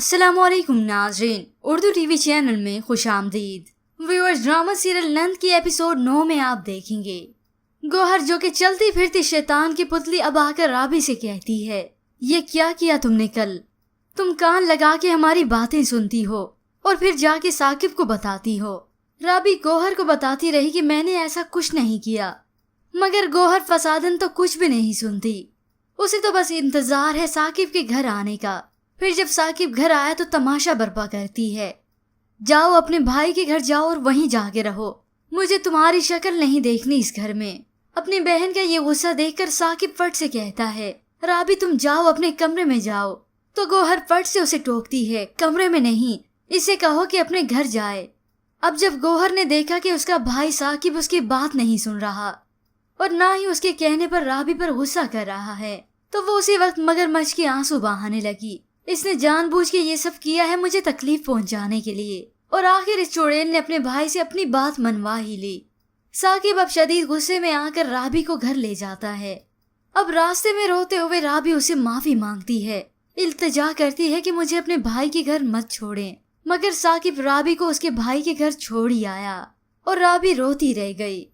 अस्सलाम वालेकुम नाज़रीन, उर्दू टीवी चैनल में खुश आमदीद। व्यूअर्स, ड्रामा सीरियल नंद की एपिसोड 9 में आप देखेंगे गौहर जो कि चलती फिरती शैतान की पुतली अब आकर राबी से कहती है, ये क्या किया तुमने कल? तुम कान लगा के हमारी बातें सुनती हो और फिर जाके साकिब को बताती हो। राबी गौहर को बताती रही कि मैंने ऐसा कुछ नहीं किया, मगर गौहर फसादन तो कुछ भी नहीं सुनती। उसे तो बस इंतजार है साकिब के घर आने का। फिर जब साकिब घर आया तो तमाशा बर्पा करती है, जाओ अपने भाई के घर जाओ और वहीं जाके रहो, मुझे तुम्हारी शक्ल नहीं देखनी इस घर में। अपनी बहन का ये गुस्सा देखकर साकिब फट से कहता है, राबी तुम जाओ अपने कमरे में जाओ। तो गौहर फट से उसे टोकती है, कमरे में नहीं, इसे कहो कि अपने घर जाए। अब जब गौहर ने देखा कि उसका भाई साकिब उसकी बात नहीं सुन रहा और ना ही उसके कहने पर राबी पर गुस्सा कर रहा है, तो वो उसी वक्त मगरमच्छ के आंसू बहाने लगी। इसने जानबूझ के ये सब किया है मुझे तकलीफ पहुंचाने के लिए, और आखिर इस चुड़ैल ने अपने भाई से अपनी बात मनवा ही ली। साकिब अब शदीद गुस्से में आकर राबी को घर ले जाता है। अब रास्ते में रोते हुए राबी उसे माफी मांगती है, इल्तिजा करती है कि मुझे अपने भाई के घर मत छोड़ें, मगर साकिब राबी को उसके भाई के घर छोड़ ही आया और राबी रोती रह गई।